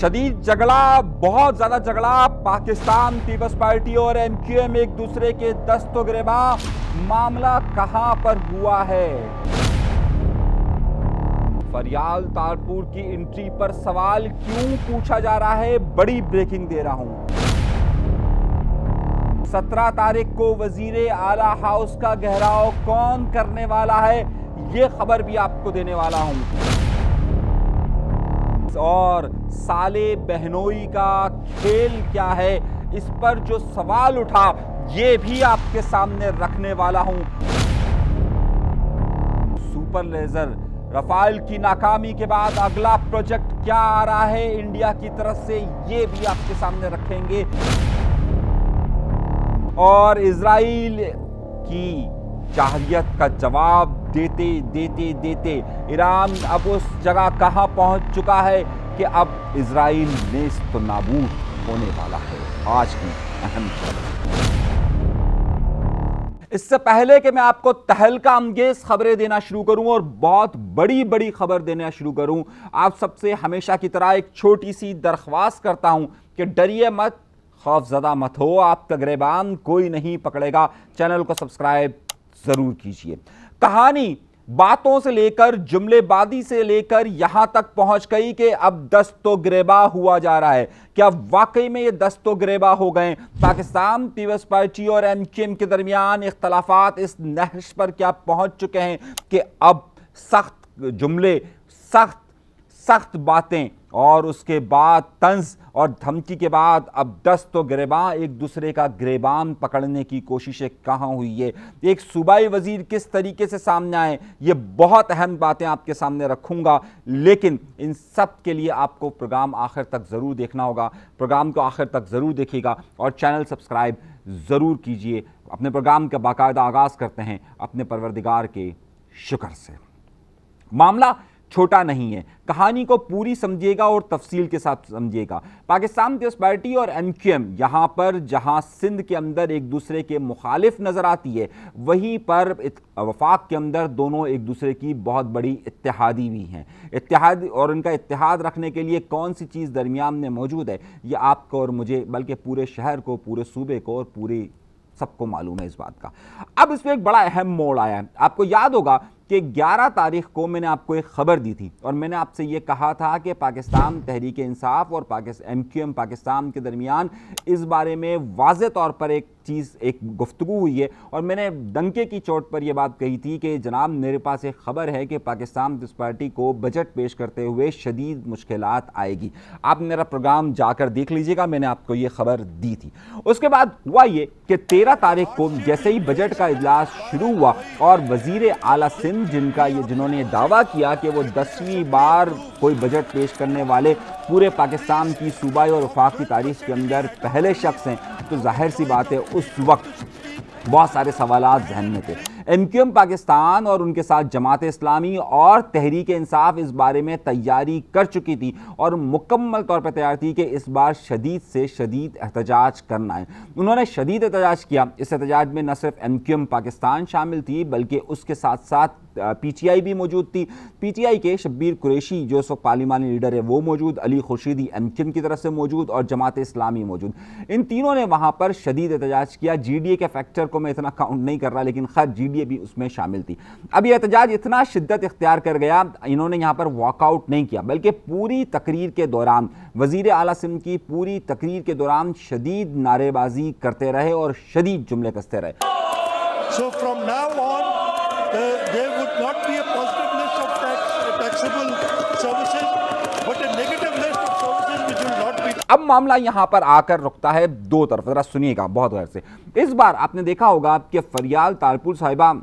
शदीद झगड़ा, बहुत ज्यादा झगड़ा। पाकिस्तान पीपल्स पार्टी और एमक्यूएम एक दूसरे के दस्तगिरबां। मामला कहां पर हुआ है? फरियाल तारपुर की एंट्री पर सवाल क्यों पूछा जा रहा है? बड़ी ब्रेकिंग दे रहा हूं। 17 तारीख को वजीरे आला हाउस का घेराव कौन करने वाला है, यह खबर भी आपको देने वाला हूं। और साले बहनोई का खेल क्या है, इस पर जो सवाल उठा ये भी आपके सामने रखने वाला हूं। सुपर लेजर रफाल की नाकामी के बाद अगला प्रोजेक्ट क्या आ रहा है इंडिया की तरफ से, ये भी आपके सामने रखेंगे। और इजराइल की जाहिलियत का जवाब देते देते देते ईरान अब उस जगह कहां पहुंच चुका है कि अब इजराइल नेस्त नाबूद होने वाला है। आज की अहम खबर। इससे पहले कि मैं आपको तहलका अंगेज खबरें देना शुरू करूं और बहुत बड़ी बड़ी खबर देना शुरू करूं, आप सबसे हमेशा की तरह एक छोटी सी दरख्वास्त करता हूं कि डरिए मत, खौफजदा मत हो, आप का गिरबान कोई नहीं पकड़ेगा। चैनल को सब्सक्राइब जरूर कीजिए। कहानी बातों से लेकर जुमलेबाजी से लेकर यहां तक पहुंच गई कि अब दस्तो गिरेबा हुआ जा रहा है। क्या वाकई में ये दस्तो गिरेबा हो गए? पाकिस्तान पीपल्स पार्टी और एमक्यूएम के दरमियान इख्तलाफात इस नहज पर क्या पहुंच चुके हैं कि अब सख्त जुमले, सख्त बातें और उसके बाद तंज और धमकी के बाद अब दस्तो गिरेबां एक दूसरे का गिरेबान पकड़ने की कोशिशें कहां हुई है। एक सूबाई वजीर किस तरीके से सामने आए, ये बहुत अहम बातें आपके सामने रखूंगा। लेकिन इन सब के लिए आपको प्रोग्राम आखिर तक ज़रूर देखना होगा। प्रोग्राम को आखिर तक ज़रूर देखिएगा और चैनल सब्सक्राइब ज़रूर कीजिए। अपने प्रोग्राम का बाकायदा आगाज़ करते हैं अपने परवरदिगार के शुक्र से। मामला छोटा नहीं है, कहानी को पूरी समझिएगा और तफसील के साथ समझिएगा। पाकिस्तान पीपल्स पार्टी और एमक्यूएम यहां पर जहां सिंध के अंदर एक दूसरे के मुखालिफ नजर आती है, वहीं पर वफाक के अंदर दोनों एक दूसरे की बहुत बड़ी इत्तेहादी भी हैं। इत्तेहाद और इनका इत्तेहाद रखने के लिए कौन सी चीज़ दरमियान में मौजूद है, ये आपको और मुझे बल्कि पूरे शहर को, पूरे सूबे को और पूरी सबको मालूम है इस बात का। अब इसमें एक बड़ा अहम मोड़ आया है। आपको याद होगा कि 11 तारीख को मैंने आपको एक खबर दी थी और मैंने आपसे ये कहा था कि पाकिस्तान तहरीक इंसाफ और एमक्यूएम पाकिस्तान के दरमियान इस बारे में वाज़े तौर पर एक गुफ्तगू हुई है। और मैंने डंके की चोट पर यह बात कही थी कि जनाब मेरे पास एक खबर है कि पाकिस्तान पीपल्स पार्टी को बजट पेश करते हुए शदीद मुश्किलात आएगी। आप मेरा प्रोग्राम जाकर देख लीजिएगा, मैंने आपको ये खबर दी थी। उसके बाद हुआ ये कि 13 तारीख को जैसे ही बजट का इजलास शुरू हुआ और वजीर आला सिंध जिन्होंने दावा किया कि वो 10वीं बार कोई बजट पेश करने वाले पूरे पाकिस्तान की सूबाई और वफाक की तारीख के अंदर पहले शख्स हैं, तो जाहिर सी बात है उस वक्त बहुत सारे सवालात जहन में थे। एमक्यूएम पाकिस्तान और उनके साथ जमात इस्लामी और तहरीक इंसाफ इस बारे में तैयारी कर चुकी थी और मुकम्मल तौर पर तैयार थी कि इस बार शदीद से शदीद एहतजाज करना है। उन्होंने शदीद एहतजाज किया। इस एहतजाज में न सिर्फ एमक्यूएम पाकिस्तान शामिल थी बल्कि उसके साथ साथ पीटीआई भी मौजूद थी। पीटीआई के शब्बीर कुरैशी जो इस वक्त पार्लिमानी लीडर है वो मौजूद, अली खुर्शीदी एमक्यूएम की तरफ से मौजूद और जमात इस्लामी मौजूद। इन तीनों ने वहाँ पर शदीद एहतजाज किया। जीडीए के फैक्टर को मैं इतना काउंट नहीं कर रहा, लेकिन खैर जीडीए भी उसमें शामिल थी। अब यह एहतजाज इतना शिद्दत इख्तियार कर गया, इन्होंने यहाँ पर वॉकआउट नहीं किया बल्कि पूरी तकरीर के दौरान, वजीर आला सिंध की पूरी तकरीर के दौरान शदीद नारेबाजी करते रहे और शदीद जुमले कसते रहे। So from now on, there would not be a positive list of taxable services, but a negative list of services which will not be. अब मामला यहां पर आकर रुकता है दो तरफ, जरा सुनिएगा बहुत गौर से। इस बार आपने देखा होगा कि फरियाल तारपुर साहिबा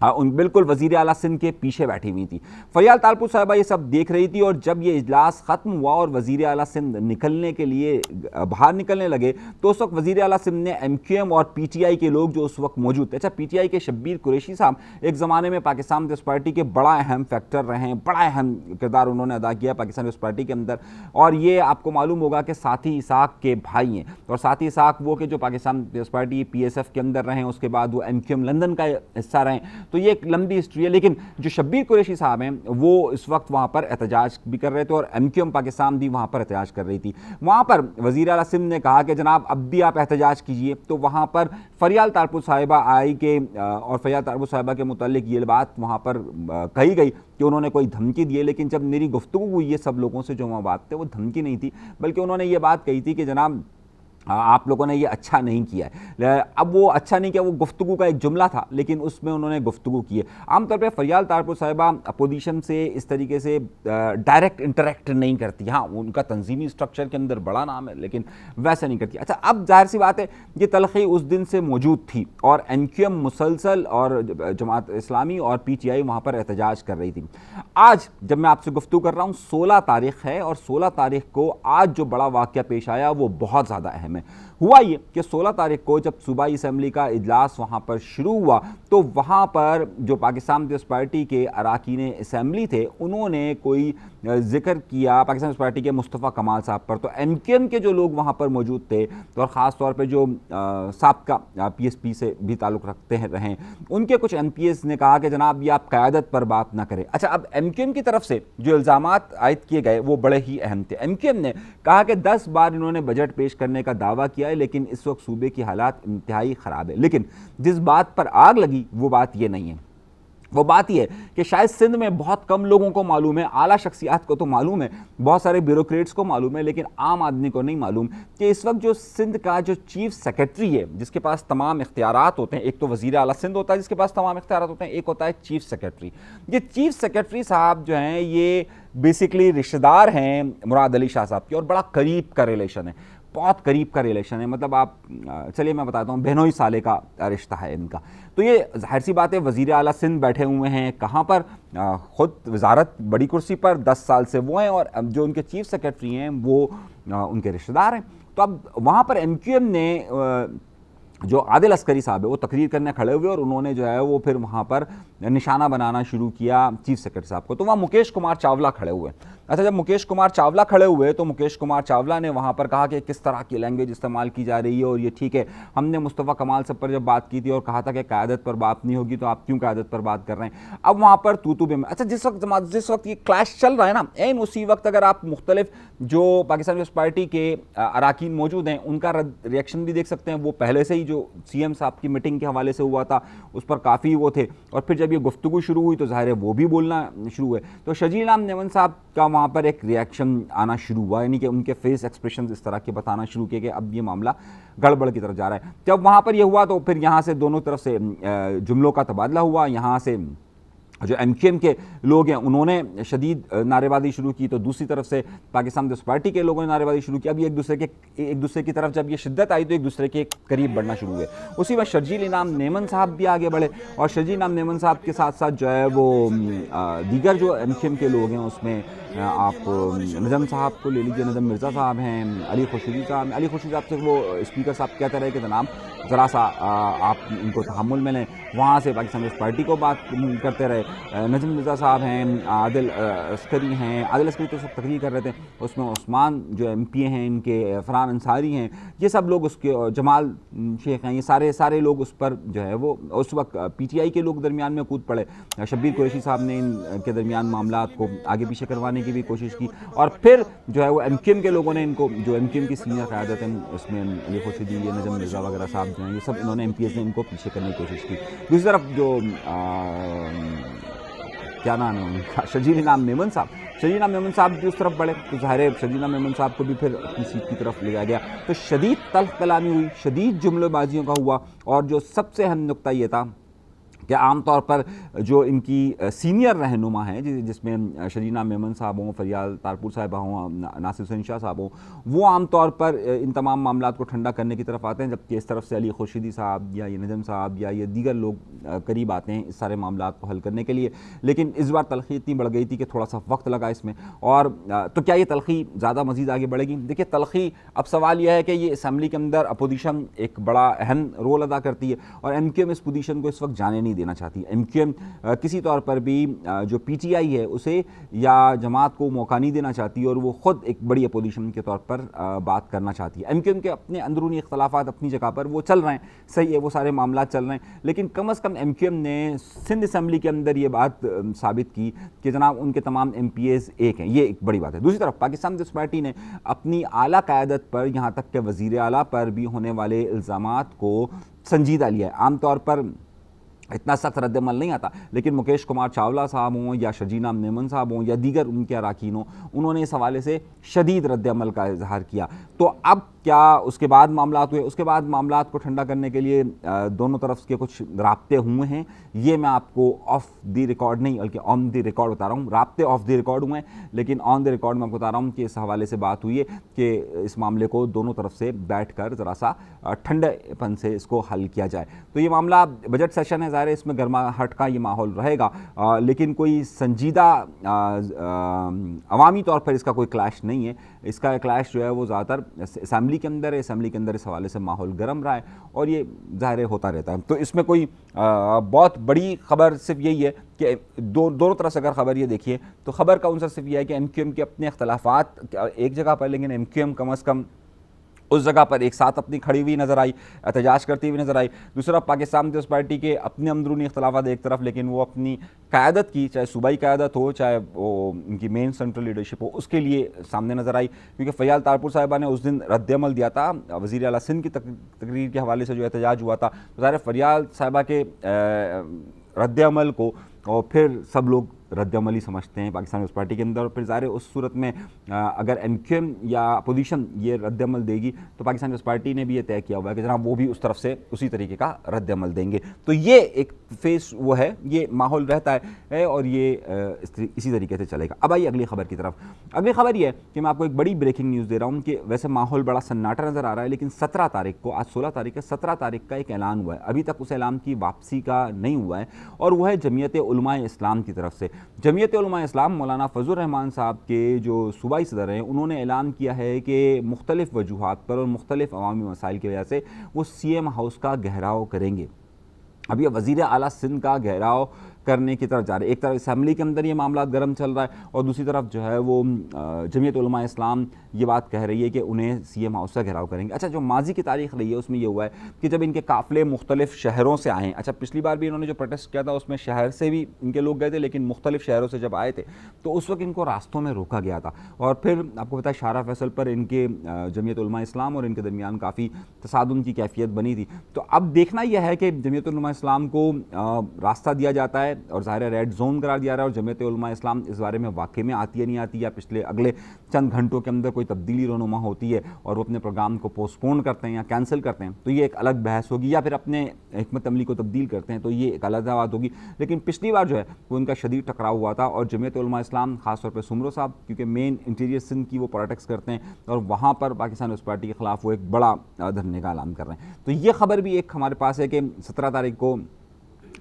बिल्कुल वजीर आला सिंध के पीछे बैठी हुई थी। फरियाल तारपुर साहिबा ये सब देख रही थी और जब ये इजलास ख़त्म हुआ और वजीर आला सिंध निकलने के लिए बाहर निकलने लगे तो उस वक्त वजीर आला सिंध ने एमक्यूएम और पीटीआई के लोग जो उस वक्त मौजूद थे, अच्छा पीटीआई के शब्बीर कुरैशी साहब एक ज़माने में पाकिस्तान पीपल्स पार्टी के बड़ा अहम फैक्टर रहे हैं, बड़ा अहम किरदार उन्होंने अदा किया पाकिस्तान पीपल्स पार्टी के अंदर। और ये आपको मालूम होगा कि साथी इसाक के भाई हैं और साथी इसाक वो कि जो पाकिस्तान पीपल्स पार्टी PSF के अंदर रहे, उसके बाद वो एमक्यूएम लंदन का हिस्सा रहे। तो ये एक लंबी हिस्ट्री है। लेकिन जो शब्बीर कुरैशी साहब हैं वो इस वक्त वहाँ पर एहतजाज भी कर रहे थे और MQM पाकिस्तान भी वहाँ पर एहतजाज कर रही थी। वहाँ पर वज़ीर आला सिंध ने कहा कि जनाब अब भी आप एहतजाज कीजिए। तो वहाँ पर फरियाल तारपुर साहिबा आई के और फरियाल तारपुर साहिबा के मुतालिक ये बात वहाँ पर कही गई कि उन्होंने कोई धमकी दी है, लेकिन जब मेरी गुफ्तगू हुई है सब लोगों से जो वहाँ बात थे वो धमकी नहीं थी, बल्कि उन्होंने ये बात कही थी कि जनाब आप लोगों ने ये अच्छा नहीं किया है। अब वो अच्छा नहीं किया, वो गुफ्तगू का एक जुमला था, लेकिन उसमें उन्होंने गुफ्तगू की है। आमतौर पे फरियाल तारपुर साहिबा अपोजिशन से इस तरीके से डायरेक्ट इंटरेक्ट नहीं करती। हाँ, उनका तंजीमी स्ट्रक्चर के अंदर बड़ा नाम है, लेकिन वैसे नहीं करती। अच्छा, अब जाहिर सी बात है ये तलखी उस दिन से मौजूद थी और MQM मुसलसल और जमात इस्लामी और PTI वहाँ पर एहतजाज कर रही थी। आज जब मैं आपसे गुफ्तगू कर रहा हूँ 16 तारीख है और 16 तारीख को आज जो बड़ा वाक़या पेश आया वो बहुत ज़्यादा अहम है। हुआ ये कि 16 तारीख को जब सूबाई असम्बली का इजलास वहाँ पर शुरू हुआ तो वहाँ पर जो पाकिस्तान पीपल्स पार्टी के अरकान असम्बली थे उन्होंने कोई जिक्र किया पाकिस्तान पीपल्स पार्टी के मुस्तफ़ा कमाल साहब पर। तो MQM के जो लोग वहाँ पर मौजूद थे तो और ख़ास तौर पर जो साबका PSP से भी ताल्लुक़ रखते हैं उनके कुछ MPs ने कहा कि जनाब ये आप क़यादत पर बात ना करें। अच्छा, अब MQM की तरफ से जो इल्ज़ामात आयद किए गए वो बड़े ही अहम थे। MQM ने कहा कि 10 बार इन्होंने बजट पेश करने का दावा किया है, लेकिन इस वक्त सूबे की हालात इंतहाई ख़राब है। लेकिन जिस बात पर आग लगी वो बात ये नहीं है, वो बात यह है कि शायद सिंध में बहुत कम लोगों को मालूम है, आला शख्सियात को तो मालूम है, बहुत सारे ब्यूरोक्रेट्स को मालूम है, लेकिन आम आदमी को नहीं मालूम कि इस वक्त जो सिंध का जो चीफ सेक्रेटरी है जिसके पास तमाम इख्तियारात होते हैं, एक तो वज़ीर आला सिंध होता है जिसके पास तमाम इख्तियारात होते हैं, एक होता है चीफ सेक्रेटरी। ये चीफ सेक्रेटरी साहब जो हैं ये बेसिकली रिश्तेदार हैं मुराद अली शाह साहब के और बड़ा करीब का रिलेशन है, बहुत करीब का रिलेशन है। मतलब आप चलिए मैं बताता हूँ, बहनोई साले का रिश्ता है इनका। तो ये जाहिर सी बात है वज़ीर आला सिंध बैठे हुए हैं कहाँ पर, ख़ुद वजारत बड़ी कुर्सी पर 10 साल से वो हैं और जो उनके चीफ सेक्रेटरी हैं वो उनके रिश्तेदार हैं। तो अब वहाँ पर MQM ने जो आदिल अस्करी साहब है वो तकरीर करने खड़े हुए और उन्होंने जो है वो फिर वहाँ पर निशाना बनाना शुरू किया चीफ सेक्रेटरी साहब को। तो वहाँ मुकेश कुमार चावला खड़े हुए। अच्छा, जब मुकेश कुमार चावला खड़े हुए तो मुकेश कुमार चावला ने वहाँ पर कहा कि किस तरह की लैंग्वेज इस्तेमाल की जा रही है और ये ठीक है, हमने मुस्तफ़ा कमाल साहब पर जब बात की थी और कहा था कि क़यादत पर बात नहीं होगी तो आप क्यों क़यादत पर बात कर रहे हैं। अब वहाँ पर तू में अच्छा जिस वक्त ये क्लैश चल रहा है ना, एन उसी वक्त अगर आप मुख्तलिफ जो पाकिस्तान पीपल्स पार्टी के अरकान मौजूद हैं उनका रिएक्शन भी देख सकते हैं। वो पहले से ही जो CM साहब की मीटिंग के हवाले से हुआ था उस पर काफ़ी वो थे और फिर जब ये गुफ्तगू शुरू हुई तो ज़ाहिर है वो भी बोलना शुरू हुए। तो शजील नाम नेमन साहब का वहाँ पर एक रिएक्शन आना शुरू हुआ, यानी कि उनके फेस एक्सप्रेशन इस तरह के बताना शुरू किए कि अब ये मामला गड़बड़ की तरफ जा रहा है। जब वहाँ पर यह हुआ तो फिर यहाँ से दोनों तरफ से जुमलों का तबादला हुआ। यहाँ से जो MQM के लोग हैं उन्होंने शदीद नारेबाजी शुरू की तो दूसरी तरफ से पाकिस्तान पीपल्स पार्टी के लोगों ने नारेबाजी शुरू की। अब एक दूसरे की तरफ जब ये शिद्दत आई तो एक दूसरे के करीब बढ़ना शुरू हुए। उसी में शर्जील इनाम नेमन साहब भी आगे बढ़े और शर्जील इनाम नेमन साहब के साथ साथ जो है वो दीगर जो MQM के लोग हैं उसमें आप नजम साहब को ले लीजिए, नजम मिर्ज़ा साहब हैं, अली खुर्शीदी साहब से वो स्पीकर साहब कहते रहे कि जनाब ज़रा सा आप इनको तहम्मुल में लें। वहाँ से पाकिस्तान पीपल्स पार्टी को बात करते रहे। नजम मिर्ज़ा साहब हैं, आदिल अस्करी तो सब तकरीर कर रहे थे, उसमें उस्मान जो MP हैं इनके, फरहान अंसारी हैं, ये सब लोग उसके, जमाल शेख हैं, ये सारे लोग उस पर जो है वो उस वक्त PTI के लोग दरमियान में कूद पड़े। शब्बीर कुरैशी साहब ने इनके दरमियान मामला को आगे पीछे करवाने की भी कोशिश की और फिर जो है वो MQM के लोगों ने इनको, जो MQM की सीनियर क़यादत हैं उसमें अली खुर्शीदी, नजम मिर्ज़ा वगैरह साहब जो हैं, ये सब इन्होंने MPs ने इनको पीछे करने की कोशिश की। दूसरी तरफ जो क्या नाम है उनका, शजील इनाम मेमन साहब भी उस तरफ बढ़े तो ज़ाहिर है शजील इनाम मेमन साहब को भी फिर अपनी सीट की तरफ ले जाया गया। तो शदीद तल्ख़ कलामी हुई, शदीद जुमलेबाजियों का हुआ और जो सबसे अहम नुक्ता ये था कि आमतौर पर जो इनकी सीनियर रहनुमा हैं जिसमें शजीना मेमन साहब हों, फरियाल तारपुर साहिबा हों, नासिर हुसैन शाह साहब हों, वो आमतौर पर इन तमाम मामलात को ठंडा करने की तरफ आते हैं, जबकि इस तरफ से अली खुर्शीदी साहब या ये नजम साहब या ये दीगर लोग करीब आते हैं इस सारे मामलात को हल करने के लिए। लेकिन इस बार तलखी इतनी बढ़ गई थी कि थोड़ा सा वक्त लगा इसमें। और तो क्या ये तलखी ज़्यादा मज़ीद आगे बढ़ेगी? देखिए तलखी, अब सवाल यह है कि ये असम्बली के अंदर अपोजिशन एक बड़ा अहम रोल अदा करती है और MQM इस पोजीशन को इस वक्त जाने नहीं देना चाहती। MQM किसी तौर पर भी जो PTI है उसे या जमात को मौका नहीं देना चाहती और वो ख़ुद एक बड़ी अपोजिशन के तौर पर बात करना चाहती है। MQM के अपने अंदरूनी इख्तलाफात अपनी जगह पर वो चल रहे हैं, सही है, वो सारे मामला चल रहे हैं, लेकिन कम अज़ कम MQM ने सिंध असम्बली के अंदर ये बात साबित की कि जनाब उनके तमाम MPAs एक हैं। ये एक बड़ी बात है। दूसरी तरफ पाकिस्तान पीपल्स पार्टी ने अपनी आला क़यादत पर, यहाँ तक कि वज़ीर आला पर भी होने वाले इल्ज़ामात को संजीदा लिया है। आमतौर पर इतना सख्त रद्दमल नहीं आता, लेकिन मुकेश कुमार चावला साहब हों या शजीना मेमन साहब हों या दीगर उनके अराकीन हों, उन्होंने इस हवाले से शदीद रद्दमल का इजहार किया। तो अब क्या उसके बाद मामलात हुए? उसके बाद मामलात को ठंडा करने के लिए दोनों तरफ के कुछ राब्ते हुए हैं। ये मैं आपको ऑफ द रिकॉर्ड नहीं बल्कि ऑन द रिकॉर्ड बता रहा हूँ। राब्ते ऑफ द रिकॉर्ड हुए हैं, लेकिन ऑन द रिकॉर्ड मैं आपको बता रहा हूँ कि इस हवाले से बात हुई है कि इस मामले को दोनों तरफ से बैठ कर ज़रा सा ठंडेपन से इसको हल किया जाए। तो ये मामला बजट सेशन है, ज़ाहिर है इसमें गर्माहट का ये माहौल रहेगा, लेकिन कोई संजीदा अवामी तौर पर इसका कोई क्लैश नहीं है। इसका क्लैश जो है वो ज़्यादातर असम्बली के अंदर है। असम्बली के अंदर इस हवाले से माहौल गर्म रहा है और ये ज़ाहिर होता रहता है। तो इसमें कोई बहुत बड़ी खबर सिर्फ यही है कि दोनों तरफ से अगर खबर ये देखिए तो खबर का आंसर सिर्फ यह है कि MQM के अपने इख्तलाफात एक जगह पर, लेकिन MQM कम अज़ कम उस जगह पर एक साथ अपनी खड़ी हुई नज़र आई, एहतजाज करती हुई नज़र आई। दूसरा पाकिस्तान पीपल्स पार्टी के अपने अंदरूनी इख्तलाफात एक तरफ, लेकिन वो अपनी क़यादत की, चाहे सूबाई क़यादत हो चाहे वो उनकी मेन सेंट्रल लीडरशिप हो, उसके लिए सामने नज़र आई। क्योंकि फ़याल तारपुर साहिबा ने उस दिन रद्दमल दिया था वज़ीर आला सिंध की तकरीर के हवाले से जो एहतजाज हुआ था। तो ज़ाहिर फ़याल साहिबा के रद्दमल को और फिर सब लोग रद्दमल ही समझते हैं पाकिस्तान पीपल्स पार्टी के अंदर। और फिर ज़ाहिर उस सूरत में अगर MQM या अपोजिशन ये रद्दमल देगी तो पाकिस्तान पीपल्स पार्टी ने भी ये तय किया हुआ है कि जनाब वो भी उस तरफ से उसी तरीके का रद्दमल देंगे। तो ये एक फेस वो है, ये माहौल रहता है और ये इसी तरीके से चलेगा। अब आइए अगली खबर की तरफ। अगली खबर ये है कि मैं आपको एक बड़ी ब्रेकिंग न्यूज़ दे रहा हूँ कि वैसे माहौल बड़ा सन्नाटा नज़र आ रहा है, लेकिन 17 तारीख को, आज 16 तारीख है, 17 तारीख का एक ऐलान हुआ है। अभी तक उस ऐलान की वापसी का नहीं हुआ है और वह है जमीयत उलमाए इस्लाम की तरफ से। जमीयत उलमाए इस्लाम मौलाना फजलुर रहमान साहब के जो सूबाई सदर हैं, उन्होंने ऐलान किया है कि मुख्तलिफ वजूहात पर और मुख्तलिफ अवामी मसाइल की वजह से वो CM हाउस का घेराव करेंगे। अब ये वज़ीर आला सिंध का घेराव करने की तरफ जा रहे हैं। एक तरफ असम्बली के अंदर ये मामला गर्म चल रहा है और दूसरी तरफ जो है वो जमीयत उलमा इस्लाम ये बात कह रही है कि उन्हें CM हाउस का घेराव करेंगे। अच्छा, जो माजी की तारीख रही है उसमें ये हुआ है कि जब इनके काफ़िले मुख्तलिफ शहरों से आए हैं, अच्छा पिछली बार भी इन्होंने जो प्रोटेस्ट किया था उसमें शहर से भी इनके लोग गए थे, लेकिन मुख्तलिफ शहरों से जब आए थे तो उस वक्त इनको रास्तों में रोका गया था। और फिर आपको पता है शारा फैसल पर इनके जमीयत उलमा इस्लाम और इनके दरमियान काफ़ी तसादुम की कैफियत बनी थी। तो अब देखना यह है कि जमीयत उलमा इस्लाम को रास्ता दिया जाता है और ज़ाहिर रेड जोन करार दिया रहा है और जमीयत उलमा इस्लाम इस बारे में वाकई में आती है नहीं आती, या पिछले अगले चंद घंटों के अंदर कोई तब्दीली रोनुमा होती है और वो अपने प्रोग्राम को पोस्टपोन करते हैं या कैंसिल करते हैं, तो ये एक अलग बहस होगी, या फिर अपने हिकमत अमली को तब्दील करते हैं तो ये एक अलग बात होगी। लेकिन पिछली बार जो है वो इनका शदीद टकराव हुआ था और जमीयत उलमा इस्लाम खासतौर पर सुमरो साहब, क्योंकि मेन इंटीरियर सिंध की वो पॉलिटिक्स करते हैं और वहाँ पर पाकिस्तान पीपल्स पार्टी के खिलाफ वो एक बड़ा धरने का ऐलान कर रहे हैं। तो ये खबर भी एक हमारे पास है कि 17 तारीख को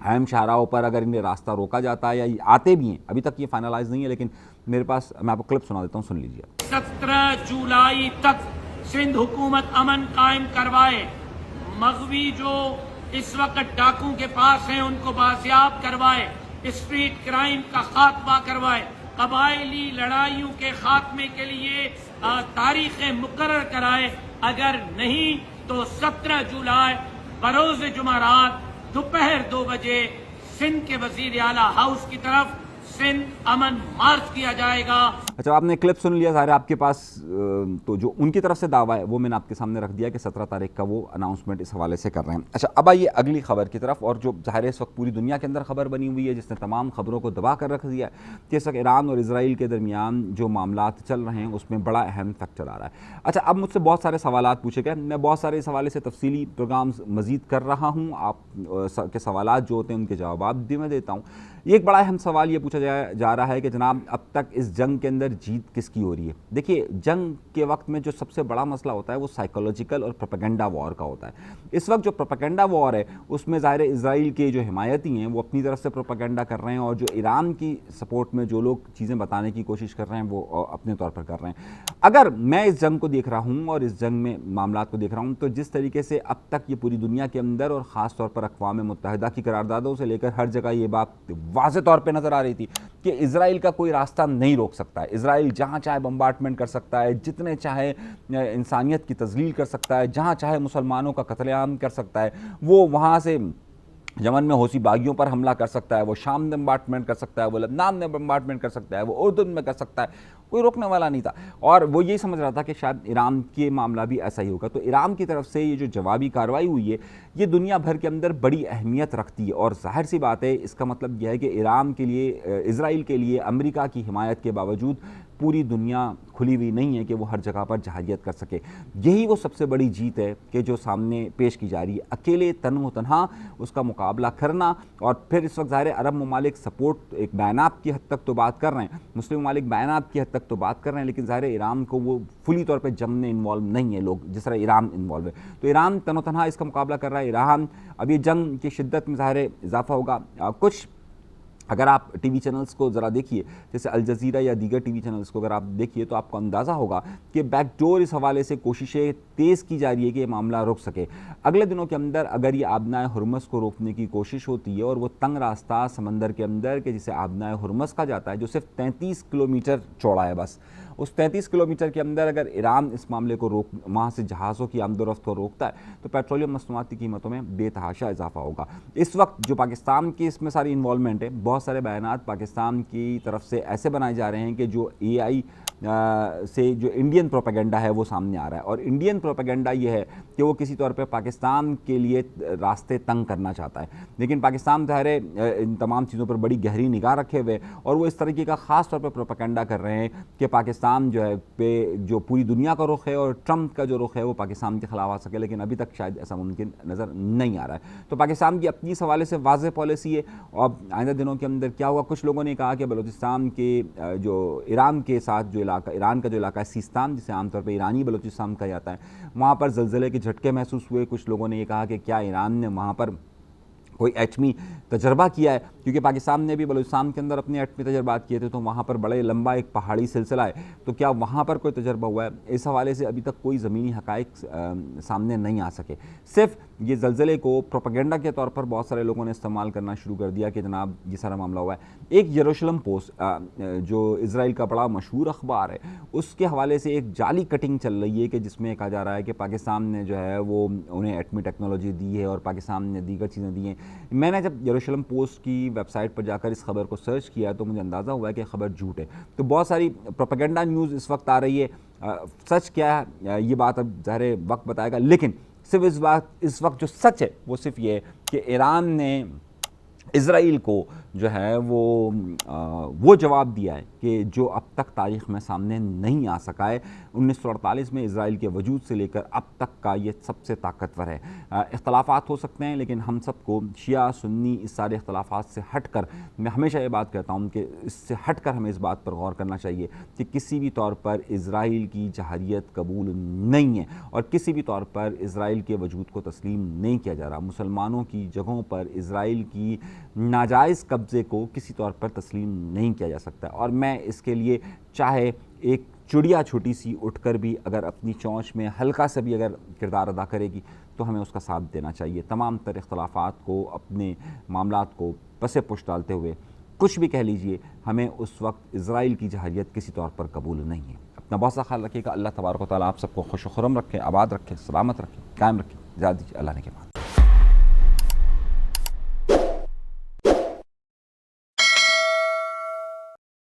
अहम शाहराहों पर अगर इन्हें रास्ता रोका जाता है या आते भी हैं, अभी तक ये फाइनलाइज नहीं है, लेकिन मेरे पास, मैं आपको क्लिप सुना देता हूँ, सुन लीजिए। 17 जुलाई तक सिंध हुकूमत अमन कायम करवाए, मगवी जो इस वक्त डाकू के पास हैं उनको बाजियाब करवाए, स्ट्रीट क्राइम का खात्मा करवाए, कबायली लड़ाइयों के खात्मे के लिए तारीखें मुकर्रर कराए। अगर नहीं तो 17 जुलाई बरोज जुमेरात दोपहर 2 बजे सिंध के वजीर आला हाउस की तरफ सिंध अमन मार्च किया जाएगा। अच्छा, आपने क्लिप सुन लिया, सारे आपके पास तो जो उनकी तरफ से दावा है वो मैंने आपके सामने रख दिया कि 17 तारीख का वो अनाउंसमेंट इस हवाले से कर रहे हैं। अच्छा, अब आइए अगली खबर की तरफ, और जो ज़ाहिर इस वक्त पूरी दुनिया के अंदर खबर बनी हुई है जिसने तमाम खबरों को दबा कर रख दिया है कि इस वक्त ईरान और इसराइल के दरमियान जो मामलात चल रहे हैं उसमें बड़ा अहम फैक्टर आ रहा है। अच्छा, अब मुझसे बहुत सारे सवालात पूछे गए, मैं बहुत सारे इस हवाले से तफसीली प्रोग्राम मज़ीद कर रहा हूँ, आप के सवालात जो होते हैं उनके जवाब भी मैं देता हूँ। एक बड़ा अहम सवाल ये पूछा जा रहा है कि जनाब अब तक इस जंग के अंदर आखिर जीत किसकी हो रही है। देखिए, जंग के वक्त में जो सबसे बड़ा मसला होता है वो साइकोलॉजिकल और प्रोपेगेंडा वॉर का होता है। इस वक्त जो प्रोपेगेंडा वॉर है उसमें ज़ाहिर इजराइल के जो हिमायती हैं वो अपनी तरफ से प्रोपेगेंडा कर रहे हैं, और जो ईरान की सपोर्ट में जो लोग चीज़ें बताने की कोशिश कर रहे हैं वो अपने तौर पर कर रहे हैं। अगर मैं इस जंग को देख रहा हूँ और इस जंग में मामला को देख रहा हूँ, तो जिस तरीके से अब तक ये पूरी दुनिया के अंदर और ख़ास तौर पर अक़वाम मुत्तहिदा की करारदादों से लेकर हर जगह ये बात वाज़े तौर पे नज़र आ रही थी कि इजराइल का कोई रास्ता नहीं रोक सकता है। इजराइल जहाँ चाहे बम्बार्टमेंट कर सकता है, जितने चाहे इंसानियत की तज़लील कर सकता है, जहाँ चाहे मुसलमानों का कत्लेआम कर सकता है, वो वहाँ से यमन में हौसी बागियों पर हमला कर सकता है, वो शाम में बम्बार्टमेंट कर सकता है, वो लबनान में बम्बार्टमेंट कर सकता है, वो उर्दन में कर सकता है, कोई रोकने वाला नहीं था। और वो यही समझ रहा था कि शायद ईरान के मामला भी ऐसा ही होगा। तो ईरान की तरफ से ये जो जवाबी कार्रवाई हुई है ये दुनिया भर के अंदर बड़ी अहमियत रखती है, और जाहिर सी बात है इसका मतलब यह है कि ईरान के लिए, इजराइल के लिए अमेरिका की हिमायत के बावजूद पूरी दुनिया खुली हुई नहीं है कि वो हर जगह पर जहारियत कर सके। यही वो सबसे बड़ी जीत है कि जो सामने पेश की जा रही है। अकेले तन्हा उसका मुकाबला करना, और फिर इस वक्त ज़ाहिर अरब ममालिक सपोर्ट एक बयानात की हद तक तो बात कर रहे हैं, मुस्लिम ममालिक बयानात की हद तक तो बात कर रहे हैं, लेकिन ज़ाहिर ईरान को वो फुली तौर पर जंग में इन्वॉल्व नहीं है लोग जिस तरह ईरान इन्वॉल्व है। तो ईरान तन्हा इसका मुकाबला कर रहा है। ईरान अब ये जंग की शिद्दत में ज़ाहिर इजाफा होगा। कुछ अगर आप टीवी चैनल्स को ज़रा देखिए, जैसे अल जज़ीरा या दीगर टीवी चैनल्स को अगर आप देखिए, तो आपको अंदाज़ा होगा कि बैकडोर इस हवाले से कोशिशें तेज़ की जा रही है कि ये मामला रुक सके। अगले दिनों के अंदर अगर ये आबनाए हुर्मुज़ को रोकने की कोशिश होती है, और वो तंग रास्ता समंदर के अंदर के जिसे आबनाए हुर्मुज़ कहा जाता है, जो सिर्फ 33 किलोमीटर चौड़ा है, बस उस 33 किलोमीटर के अंदर अगर ईरान इस मामले को रोक, वहाँ से जहाज़ों की आमदोरफ्त को रोकता है, तो पेट्रोलियम मसनूआत की कीमतों में बेतहाशा इजाफा होगा। इस वक्त जो पाकिस्तान की इसमें सारी इन्वॉल्वमेंट है, बहुत सारे बयानात पाकिस्तान की तरफ से ऐसे बनाए जा रहे हैं कि जो AI से जो इंडियन प्रोपेगेंडा है वो सामने आ रहा है, और इंडियन प्रोपेगेंडा ये है कि वो किसी तौर पे पाकिस्तान के लिए रास्ते तंग करना चाहता है। लेकिन पाकिस्तान ज़ाहिर इन तमाम चीज़ों पर बड़ी गहरी निगाह रखे हुए, और वो इस तरीके का ख़ास तौर पर प्रोपेगेंडा कर रहे हैं कि पाकिस्तान जो है पे जो पूरी दुनिया का रुख है और ट्रंप का जो रुख है वो पाकिस्तान के खिलाफ आ सके, लेकिन अभी तक शायद ऐसा मुमकिन नज़र नहीं आ रहा है। तो पाकिस्तान की अपनी इस हवाले से वाज़ेह पॉलिसी है, और आइंदा दिनों के अंदर क्या हुआ, कुछ लोगों ने कहा कि बलूचिस्तान के जो ईरान के साथ जो ईरान का जो इलाका है सीस्तान, जिसे आमतौर पर ईरानी बलूचिस्तान कहा जाता है, वहाँ पर ज़लज़ले के झटके महसूस हुए। कुछ लोगों ने ये कहा कि क्या ईरान ने वहाँ पर कोई एटमी तजर्बा किया है, क्योंकि पाकिस्तान ने भी बलूचिस्तान के अंदर अपने एटमी तजर्बात किए थे, तो वहाँ पर बड़े लंबा एक पहाड़ी सिलसिला है, तो क्या वहाँ पर कोई तजर्बा हुआ है। इस हवाले से अभी तक कोई ज़मीनी हक़ाइक़ सामने नहीं आ सके। सिर्फ ये ज़लज़ले को प्रोपेगेंडा के तौर पर बहुत सारे लोगों ने इस्तेमाल करना शुरू कर दिया कि जनाब ये सारा मामला हुआ है। एक यरूशलेम पोस्ट जो इज़राइल का बड़ा मशहूर अखबार है, उसके हवाले से एक जाली कटिंग चल रही है कि जिसमें कहा जा रहा है कि पाकिस्तान ने जो है वो उन्हें एटमी टेक्नोलॉजी दी है और पाकिस्तान ने दीगर चीज़ें दी हैं। मैंने जब यरूशलेम पोस्ट की वेबसाइट पर जाकर इस खबर को सर्च किया तो मुझे अंदाज़ा हुआ कि खबर झूठ है। तो बहुत सारी प्रोपेगेंडा न्यूज़ इस वक्त आ रही है, सच क्या है ये बात अब ज़ाहिर वक्त बताएगा, लेकिन सिर्फ इस वक्त जो सच है वो सिर्फ ये है कि ईरान ने इज़राइल को जो है वो जवाब दिया है कि जो अब तक तारीख़ में सामने नहीं आ सका है। 1948 में इज़राइल के वजूद से लेकर अब तक का ये सबसे ताकतवर है। इख्तलाफात हो सकते हैं, लेकिन हम सबको शिया सुन्नी इस सारे इख्तलाफात से हट कर, मैं हमेशा ये बात कहता हूँ कि इससे हट कर हमें इस बात पर गौर करना चाहिए कि किसी भी तौर पर इज़राइल की जहारियत कबूल नहीं है, और किसी भी तौर पर इज़राइल के वजूद को तस्लीम नहीं किया जा रहा। मुसलमानों की जगहों पर इज़राइल की नाजायज़ कब्ज़े को किसी तौर पर तस्लीम नहीं किया जा सकता। और मैं इसके लिए चाहे एक चिड़िया छोटी सी उठकर भी अगर अपनी चोंच में हल्का सा भी अगर किरदार अदा करेगी तो हमें उसका साथ देना चाहिए। तमाम तर इख्तलाफात को, अपने मामलात को पसे पुश डालते हुए कुछ भी कह लीजिए, हमें उस वक्त इज़राइल की जहारियत किसी तौर पर कबूल नहीं है। अपना बहुत सा ख्याल रखिएगा। अल्लाह तबारक व तआला आप सबको खुश व खुर्रम रखे, आबाद रखे, सलामत रखे, कायम रखे। इजाज़त दीजिए, अल्लाह ने के बाद।